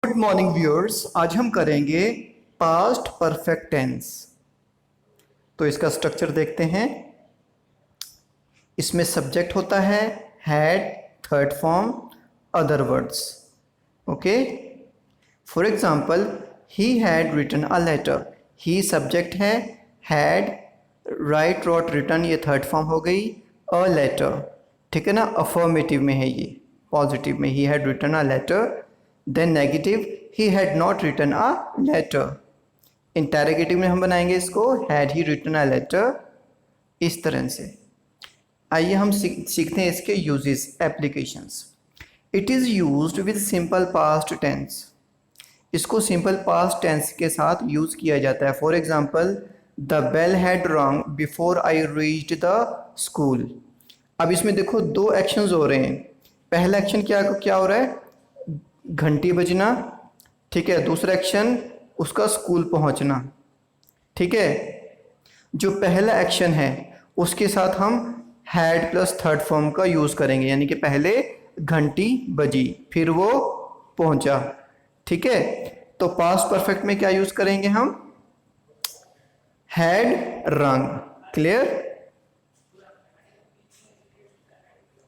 Good morning viewers. आज हम करेंगे पास्ट परफेक्ट टेंस। तो इसका स्ट्रक्चर देखते हैं। इसमें सब्जेक्ट होता है had, third form, other words. Okay, for example he had written a letter. He subject है, हैड राइट रॉट रिटन ये थर्ड फॉर्म हो गई। अ लेटर, ठीक है ना, अफर्मेटिव में है, ये पॉजिटिव में he had written a letter. Then negative, he had not written a letter. Interrogative में हम बनाएंगे इसको had he written a letter, इस तरह से। आइए हम सीखते हैं इसके uses, applications. It is used with simple past tense. इसको सिंपल पास्ट टेंस के साथ यूज़ किया जाता है। For example, the bell had rung before I reached the school. अब इसमें देखो दो एक्शंस हो रहे हैं। पहला एक्शन क्या क्या हो रहा है, घंटी बजना, ठीक है। दूसरा एक्शन उसका स्कूल पहुंचना, ठीक है। जो पहला एक्शन है उसके साथ हम हैड प्लस थर्ड फॉर्म का यूज़ करेंगे, यानी कि पहले घंटी बजी फिर वो पहुंचा, ठीक है। तो पास्ट परफेक्ट में क्या यूज़ करेंगे हम, हैड रंग। Clear.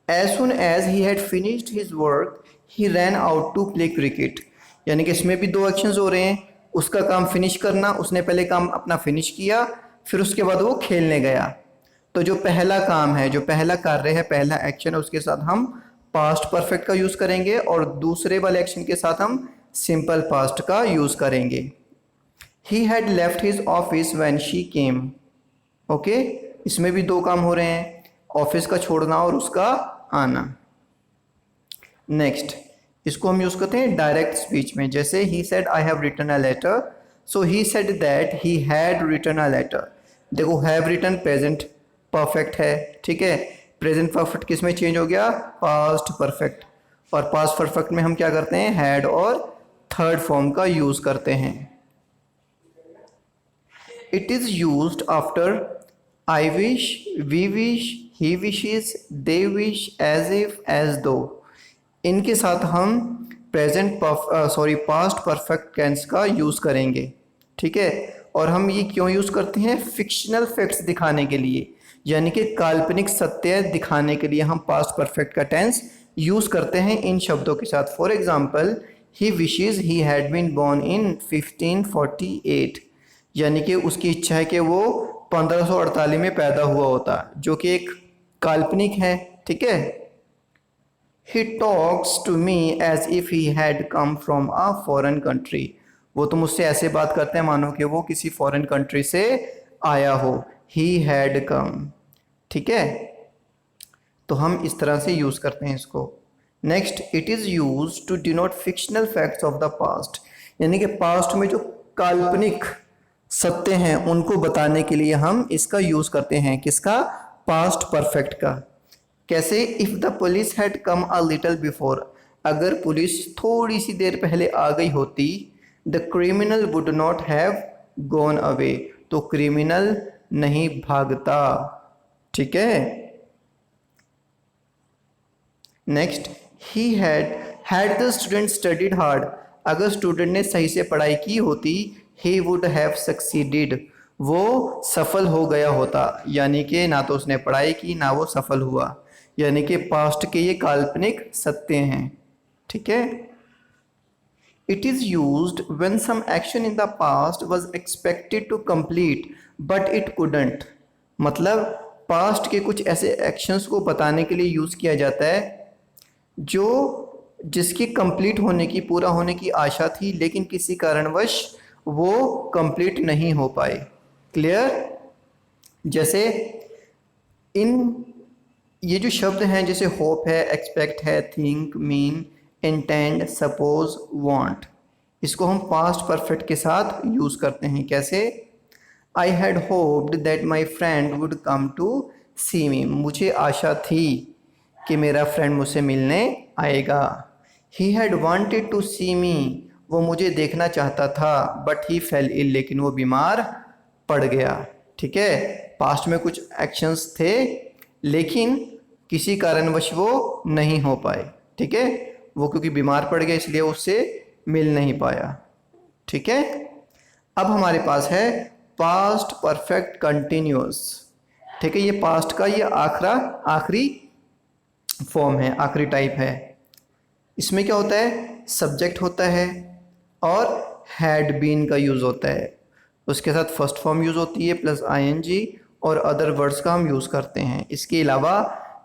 As soon as he had finished his work, he ran out to play cricket। यानी कि इसमें भी दो एक्शंस हो रहे हैं। उसका काम फिनिश करना, उसने पहले काम अपना फिनिश किया, फिर उसके बाद वो खेलने गया। तो जो पहला काम है, जो पहला कार्य है, पहला एक्शन है, उसके साथ हम पास्ट परफेक्ट का यूज़ करेंगे और दूसरे वाले एक्शन के साथ हम सिंपल पास्ट का यूज़ करेंगे। He had left his office when she came। Okay, इसमें भी दो काम हो रहे हैं, ऑफिस का छोड़ना और उसका आना। नेक्स्ट, इसको हम यूज करते हैं डायरेक्ट स्पीच में। जैसे he said I have written a letter, so he said that he had written a letter. देखो हैव रिटन प्रेजेंट परफेक्ट है, ठीक है। प्रेजेंट परफेक्ट किस में चेंज हो गया, पास्ट परफेक्ट। और पास्ट परफेक्ट में हम क्या करते हैं, हैड और थर्ड फॉर्म का यूज करते हैं। It is used after I wish, we wish, he wishes, they wish, as if, as though। इनके साथ हम पास्ट परफेक्ट टेंस का यूज़ करेंगे, ठीक है। और हम ये क्यों यूज़ करते हैं, फिक्शनल फैक्ट्स दिखाने के लिए, यानी कि काल्पनिक सत्य दिखाने के लिए हम पास्ट परफेक्ट का टेंस यूज़ करते हैं इन शब्दों के साथ। For example, he wishes he had been born in 1548। यानी कि उसकी इच्छा है कि वो 1548 में पैदा हुआ होता, जो कि एक काल्पनिक है, ठीक है। He talks to me as if he had come from a foreign country. वो तो मुझसे ऐसे बात करते हैं मानो कि वो किसी फॉरेन कंट्री से आया हो। ही हैड कम, ठीक है। तो हम इस तरह से यूज करते हैं इसको। Next, it is use to denote fictional facts of the past. यानी कि पास्ट में जो काल्पनिक सत्य हैं उनको बताने के लिए हम इसका यूज करते हैं, किसका, पास्ट परफेक्ट का। कैसे, if the police had come a little before. अगर पुलिस थोड़ी सी देर पहले आ गई होती, the criminal would not have gone away. तो क्रिमिनल नहीं भागता, ठीक है। Next, he had the student studied hard. अगर स्टूडेंट ने सही से पढ़ाई की होती, ही वुड हैव सक्सीडेड। वो सफल हो गया होता, यानी कि ना तो उसने पढ़ाई की ना वो सफल हुआ। यानी कि पास्ट के ये काल्पनिक सत्य हैं, ठीक है। It is used when some action in the past was expected to complete but it couldn't. मतलब पास्ट के कुछ ऐसे एक्शंस को बताने के लिए यूज किया जाता है जो जिसकी कंप्लीट होने की, पूरा होने की आशा थी, लेकिन किसी कारणवश वो कंप्लीट नहीं हो पाए। क्लियर। जैसे इन ये जो शब्द हैं, जैसे होप है, एक्सपेक्ट है, think, mean, intend, suppose, want, इसको हम पास्ट परफेक्ट के साथ यूज करते हैं। कैसे, I had hoped that my friend would come to see me. मुझे आशा थी कि मेरा फ्रेंड मुझसे मिलने आएगा। He had wanted to see me. वो मुझे देखना चाहता था, बट ही फेल इल। लेकिन वो बीमार पड़ गया, ठीक है। पास्ट में कुछ एक्शंस थे लेकिन किसी कारणवश वो नहीं हो पाए, ठीक है। वो क्योंकि बीमार पड़ गया इसलिए उससे मिल नहीं पाया। ठीक है, अब हमारे पास है पास्ट परफेक्ट कंटिन्यूअस। ठीक है, ये पास्ट का ये आखिरी फॉर्म है, आखिरी टाइप है। इसमें क्या होता है, सब्जेक्ट होता है और हैड बीन का यूज़ होता है, उसके साथ फर्स्ट फॉर्म यूज़ होती है प्लस आईएनजी और अदर वर्ड्स का हम यूज़ करते हैं। इसके अलावा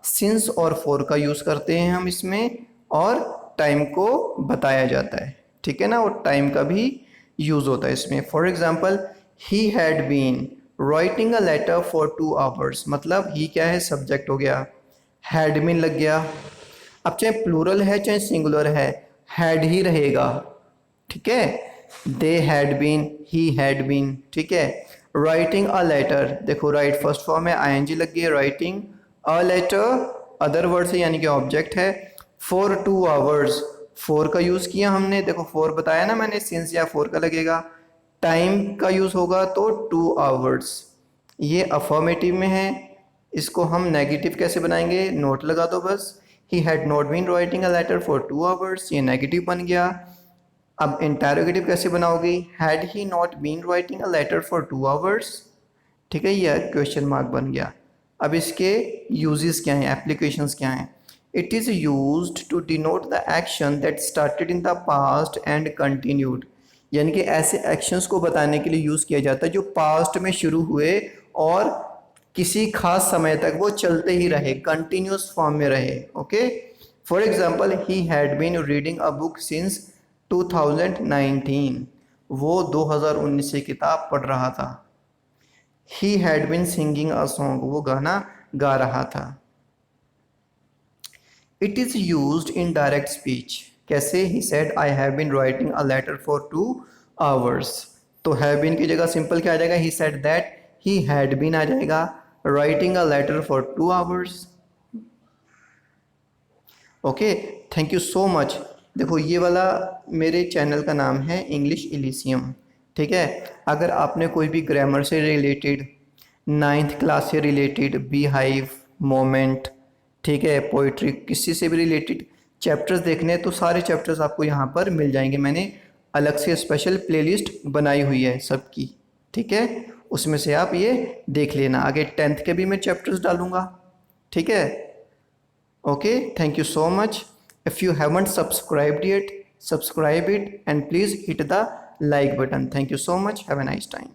सिंस और फॉर का यूज़ करते हैं हम इसमें, और टाइम को बताया जाता है। ठीक है ना, और टाइम का भी यूज़ होता है इसमें। For example, he had been writing a letter for 2 hours, मतलब ही क्या है, सब्जेक्ट हो गया, हैड बीन लग गया। अब चाहे प्लूरल है चाहे सिंगुलर है, हैड ही रहेगा। ठीक है, they had been, he had been. ठीक है, राइटिंग अ लेटर, देखो राइट फर्स्ट फॉर्म है, आईएनजी लग गई है, writing a letter other word से यानी कि ऑब्जेक्ट है। फॉर 2 आवर्स, फॉर का यूज़ किया हमने, देखो फॉर बताया ना मैंने, सिंस या फॉर का लगेगा। टाइम का यूज़ होगा तो 2 आवर्स, ये अफर्मेटिव में है। इसको हम नेगेटिव कैसे बनाएंगे, नोट लगा दो बस। He had not been writing a letter for 2 hours, ये नेगेटिव बन गया। अब इंटेरोगेटिव कैसे बनाओगी, had he not been writing a letter for 2 hours. ठीक है, ये क्वेश्चन मार्क बन गया। अब इसके यूजेस क्या हैं, एप्लीकेशंस क्या हैं। It is used to denote the action that started in the past and continued, यानी कि ऐसे एक्शंस को बताने के लिए यूज़ किया जाता है जो पास्ट में शुरू हुए और किसी खास समय तक वो चलते ही रहे, कंटिन्यूस फॉर्म में रहे। Okay, for example, he had been reading a book since 2019, वो 2019 से किताब पढ़ रहा था। He had been singing a song, वो गाना गा रहा था। It is used in direct speech, कैसे, he said I have been writing a letter for 2 hours, तो हैव बीन की जगह सिंपल क्या आ जाएगा, he said that, he had been आ जाएगा, writing a letter for 2 hours. Okay, thank you so much. देखो ये वाला मेरे चैनल का नाम है इंग्लिश इलीसियम। ठीक है, अगर आपने कोई भी ग्रामर से रिलेटेड, 9th क्लास से रिलेटेड, बी हाइव, मोमेंट, ठीक है, पोइट्री, किसी से भी रिलेटेड चैप्टर्स देखने हैं तो सारे चैप्टर्स आपको यहाँ पर मिल जाएंगे। मैंने अलग से स्पेशल प्लेलिस्ट बनाई हुई है सबकी। ठीक है, उसमें से आप ये देख लेना। आगे 10th के भी मैं चैप्टर्स डालूँगा। ठीक है, okay, thank you so much. If you haven't subscribed yet, subscribe it and please hit the like button. Thank you so much. Have a nice time.